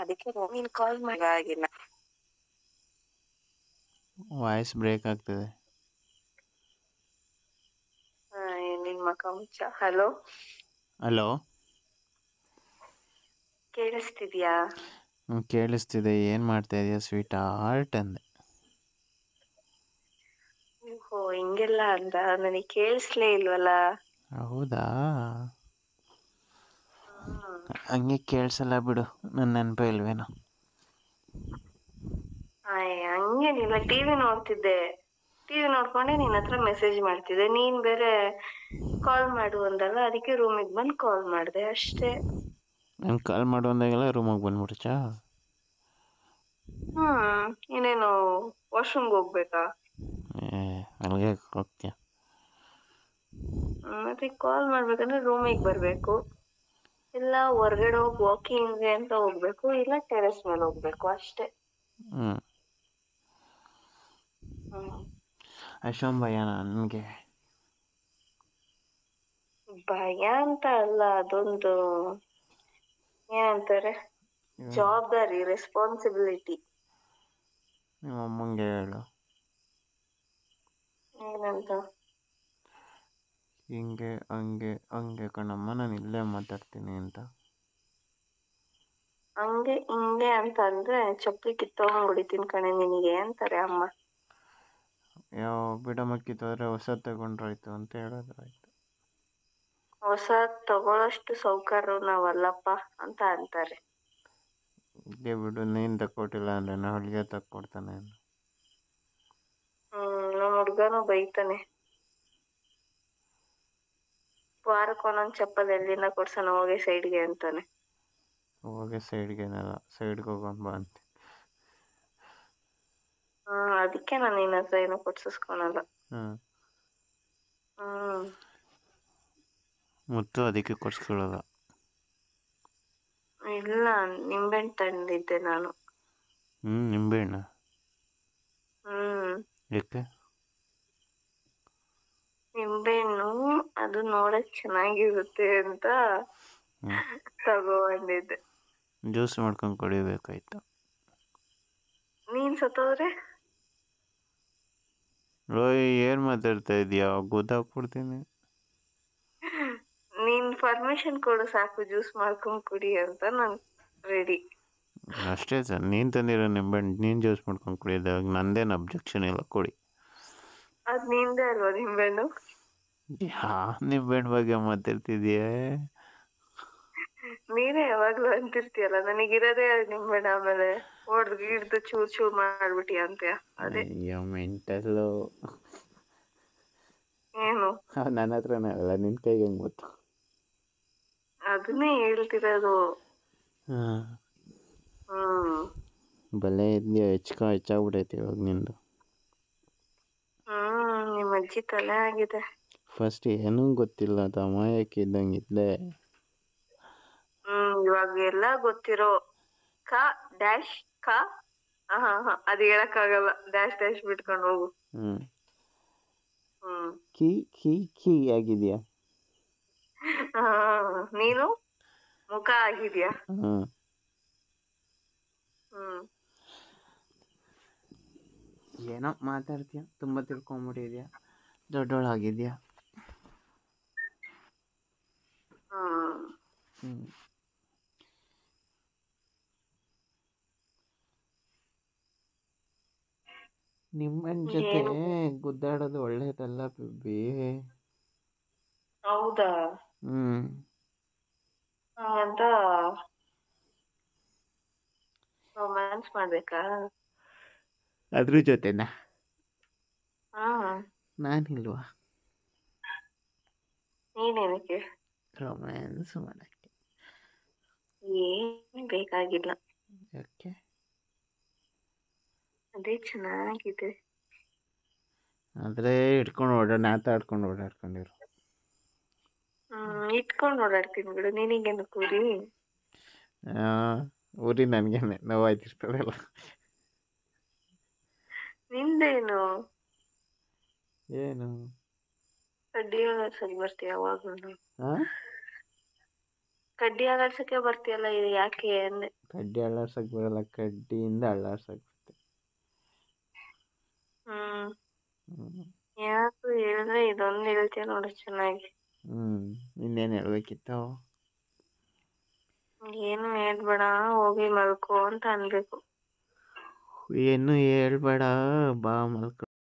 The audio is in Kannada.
ಅದಕ್ಕೆ ನೀನ್ ಕಾಲ್ ಮಾಡಿ ಆಗಿಲ್ಲ. ವಾಯ್ಸ್ ಬ್ರೇಕ್ ಆಗ್ತದೆ. ನಿನ್ ಮಕ ಮುಚ್ಚ. ಹಲೋ, ಹಲೋ, ಕೇಳಿಸ್ತಿದ್ಯಾ? ಕೇಳಿಸ್ತಿದೆ. ಏನು ಮಾಡ್ತಾ ಇದೆಯಾ ಸ್ವೀಟ್ ಹಾರ್ಟ್ ಅಂದೆ. ಓಹೋ, ಹಿಂಗೆಲ್ಲ ಅಂದ, ನನಗೆ ಕೇಳಿಸ್ಲೇ ಇಲ್ವಲ್ಲ. ಹೌದಾ, ಹ್ಮ್. ಹಂಗೆ ಕೇಳಿಸಲ್ಲ ಬಿಡು, ನನ್ನ ನೆನಪೇ ಇಲ್ವೇನೋ. ಹಂಗೇನಿಲ್ಲ, ಟಿವಿ ನೋಡ್ತಿದ್ದೆ. ಟಿವಿ ನೋಡ್ಕೊಂಡೆ ನಿನ್ನ ಹತ್ರ ಮೆಸೇಜ್ ಮಾಡ್ತಿದ್ದೆ. ನೀನ್ ಬೇರೆ ಕಾಲ್ ಮಾಡು ಅಂದಲ್ಲ, ಅದಕ್ಕೆ ರೂಮಿಗೆ ಬಂದು ಕಾಲ್ ಮಾಡಿದೆ ಅಷ್ಟೇ. ನಂಗೆ ಕಾಲ್ ಮಾಡು ಅಂದಾಗೆಲ್ಲ ರೂಮಿಗೆ ಬಂದ್ಬಿಡ್ಚಾ? ಇನ್ನೇನು ವಾಶ್ರೂಮ್ಗೆ ಹೋಗ್ಬೇಕಾ? ಅಲ್ಲಿಗೆ ಹೋಗ್ತೀಯ? ಮತ್ತೆ ಕಾಲ್ ಮಾಡ್ಬೇಕಂದ್ರೆ ರೂಮಿಗೆ ಬರ್ಬೇಕು, ಇಲ್ಲ ಹೊರ್ಗಡೆ ಹೋಗಿ ವಾಕಿಂಗ್ ಅಂತ ಹೋಗ್ಬೇಕು, ಇಲ್ಲ ಟೆರೆಸ್ ಮೇಲೆ ಹೋಗ್ಬೇಕು ಅಷ್ಟೇ. ಅಷ್ಟೊಂದು ಭಯನಾ ನನಗೆ? ಭಯ ಅಂತ ಅಲ್ಲ, ಅದೊಂದು ಏನಂತಾರೆ, ಜವಾಬ್ದಾರಿ, ರೆಸ್ಪಾನ್ಸಿಬಿಲಿಟಿ. ನಿಮ್ಮ ಅಮ್ಮಂಗೆ ಹೇಳು. ಏನಂತ? ಹಿಂಗೆ ಹಂಗೆ ಹಂಗೆ ಕಣಮ್ಮ, ನಾನು ಇಲ್ಲೇ ಮಾತಾಡ್ತೀನಿ ಅಂತ. ಹಂಗೆ ಹಿಂಗೆ ಅಂತ ಅಂದ್ರೆ ಚಪ್ಪಲಿ ಕಿತ್ತೋಗಂಗ್ ಹೊಡಿತೀನಿ ಕಣೆ ನಿನಗೆ ಅಂತಾರೆ ಅಮ್ಮ. ಯಾವ ಬಿಡಮ್ಮ, ಕಿತ್ತೋದ್ರೆ ಹೊಸ ತಗೊಂಡ್ರಾಯ್ತು ಅಂತ ಹೇಳೋದ್ರಾಯ್ತು. ಹೊಸ ತಗೊಳ್ಳೋಷ್ಟು ಸೌಕರ್ಯ ನಾವಲ್ಲಪ್ಪ ಅಂತ ಅಂತಾರೆ. ಇದೇ ಬಿಡು, ನೀನು ತಕ್ಕೊಟ್ಟಿಲ್ಲ ಅಂದ್ರೆ ನಾ ಹುಡುಗ ತಕ್ಕೊಡ್ತಾನೆ. ನಮ್ಮ ಹುಡ್ಗನೂ ಬೈತಾನೆ. ವಾರಕ್ಕೆ ಒಂದೊಂದು ಚಪ್ಪಲ್ ಎಲ್ಲಿಂದ ಕೊಡ್ಸೋಣ, ಹೋಗಿ ಸೈಡ್ಗೆ ಅಂತಾನೆ. ಹೋಗಿ ಸೈಡ್ಗೆನಲ್ಲ, ಸೈಡ್ಗೆ ಹೋಗೋಣ ಬಾ ಅಂತ. ಅದಕ್ಕೆ ನಾನು ನಿನ್ನ ಹತ್ರ ಏನೋ ಕೊಡ್ಸಿಸ್ಕೊಳಲ್ಲ. ಮತ್ತು ಅದಕ್ಕೆ ಕೊಡ್ಸ್ಕೊಳ್ಳೋದ? ಇಲ್ಲ, ನಿಂಬೆಹಣ್ಣು ತಂದಿದ್ದೆ ನಾನು. ನಿಂಬೆಹಣ್ಣ? ಯಾಕೆ? ನಿಂಬೆಹಣ್ಣು ಅದು ನೋಡಕ್ ಚೆನ್ನಾಗಿರುತ್ತೆ ಅಂತ ತಗೊಂಡಿದ್ದೆ. ಜ್ಯೂಸ್ ಮಾಡ್ಕೊಂಡು ಕುಡಿಬೇಕಾಯ್ತು. ನೀನ್ ಸತ್ತೋದ್ರೆ? ರೋಯ್, ಏನು ಮಾತಾಡ್ತಾ ಇದೀಯಾ? ಗೊತ್ತಾಗ್ಬಿಡ್ತೀನಿ. ನೀನ್ ಪರ್ಮಿಷನ್ ಕೊಡು ಸಾಕು, ಜ್ಯೂಸ್ ಮಾಡ್ಕೊಂಡು ಕುಡಿ ಅಂತ ನಾನು ರೆಡಿ. ಅಷ್ಟೇ ಸರ್, ನೀನು ತಂದಿರೋ ನಿಂಬೆಹಣ್ಣು ನೀನು ಜ್ಯೂಸ್ ಮಾಡ್ಕೊಂಡು ಕುಡಿಯೋದಾಗ ನಂದೇನು ಅಬ್ಜೆಕ್ಷನ್ ಇಲ್ಲ, ಕೊಡಿ. ಅದು ನಿಂದೆ ಅಲ್ವಾ ನಿಂಬೆಹಣ್ಣು? ನಿಂಬೆಹಣ್ಣು ಬಗ್ಗೆ ಮಾತಾಡ್ತಿದೀಯ? ನೀನೇ ಯಾವಾಗ್ಲೂ ಅಂತಿರ್ತೀಯಲ್ಲ, ನನಗಿರೋದೇ ನಿಂಬೆಹಣ್ಣು, ಆಮೇಲೆ ಹಿಡ್ದು ಚೂರ್ ಚೂರ್ ಮಾಡ್ಬಿಟ್ಟಿಯ ಅಂತ. ಅದೇ ಮೆಂಟಲ್ಲು. ಏನು ನನ್ನ ಹತ್ರನೇ ಅಲ್ಲ, ನಿನ್ ಕೈಗೆ ಹೆಂಗ್ ಗೊತ್ತು? ಅದನ್ನೇ ಹೇಳ್ತಿರೋದು. ಬಲೆ ಇದೆಯಾ, ಹೆಚ್ಚಾಗ್ಬಿಟ್ಟೈತೆ ಇವಾಗ ನಿಂದು. ನಿಮ್ಮ ಅಜ್ಜಿ ತಲೆ ಆಗಿದೆ. ಫಸ್ಟ್ ಏನೂ ಗೊತ್ತಿಲ್ಲ, ಅಮಾಯಕ ಇದ್ದಂಗಿದ್ದೆ. ಇವಾಗ ಎಲ್ಲ ಗೊತ್ತಿರೋ ಕ ಡ್ಯಾಶ್ ಕ ಅದು ಹೇಳಕ್ಕಾಗಲ್ಲ, ಡ್ಯಾಶ್ ಡ್ಯಾಶ್ ಬಿಟ್ಕೊಂಡು ಹೋಗು. ಕೀ ಕೀ ಕೀ ಆಗಿದ್ಯಾ? ನೀನು ಮುಖ ಆಗಿದ್ಯಾ? ಏನೋ ಮಾತಾಡ್ತೀಯ, ತುಂಬಾ ತಿಳ್ಕೊಂಬಿಟ್ಟಿದ್ಯಾ, ದೊಡ್ಡೋಳಾಗಿದ್ಯಾ. ನಿಮ್ಮನ್ ಜೊತೆ ಗುದ್ದಾಡೋದು ಒಳ್ಳೇದಲ್ಲ ಬೇಬಿ. ಹೌದಾ? ಅಂತ ರೊಮ್ಯಾನ್ಸ್ ಮಾಡ್ಬೇಕಾ? ಅದ್ರ ಜೊತೆನಾ? ನಾನಿಲ್ವಾ? ನೀನೇನಕ್ಕೆ ರೊಮ್ಯಾನ್ಸ್ ಮಾಡಕ್ಕೆ? ಏನ್ ಬೇಕಾಗಿಲ್ಲ. ಯಾಕೆ? ಅದೇ ಚೆನ್ನಾಗಿದೆ. ಆದ್ರೆ ಇಟ್ಕೊಂಡು ಓಡಾಡ್ಕೊಂಡಿರು. ಇಟ್ಕೊಂಡು ಓಡಾಡ್ತೀನಿ ಬಿಡು, ನಿನಗೇನು ಕೂರಿ? ಊರಿ ನನ್ಗೇನೆ ನೋವಾಯ್ತಿರ್ತದಲ್ಲ. ನಿಂದೇನು? ಏನು? ಕಡ್ಡಿ ಸರಿ ಬರ್ತೀಯ ಯಾವಾಗ್ಲೂ? ಕಡ್ಡಿ ಅಲ್ಲಾಡ್ಸಕ್ಕೆ ಬರ್ತೀಯಲ್ಲ, ಇದು ಯಾಕೆ ಅಂದೆ. ಕಡ್ಡಿ ಅಳ್ಳಾಡ್ಸಕ್ಕೆ ಬರಲ್ಲ, ಕಡ್ಡಿಯಿಂದ ಅಳ್ಳಾಡ್ಸಕ್ಕೆ ಬರುತ್ತೆ. ಏನಾದ್ರು ಹೇಳಿದ್ರೆ ಇದೊಂದು ಹೇಳ್ತೀಯ ನೋಡು ಚೆನ್ನಾಗಿ. ಇನ್ನೇನು ಹೇಳ್ಬೇಕಿತ್ತು? ಏನು ಹೇಳ್ಬೇಡ, ಹೋಗಿ ಮಲ್ಕೋ ಅಂತ ಅನ್ಬೇಕು. ಏನು ಹೇಳ್ಬೇಡ, ಬಾ ಮಲ್ಕೊ.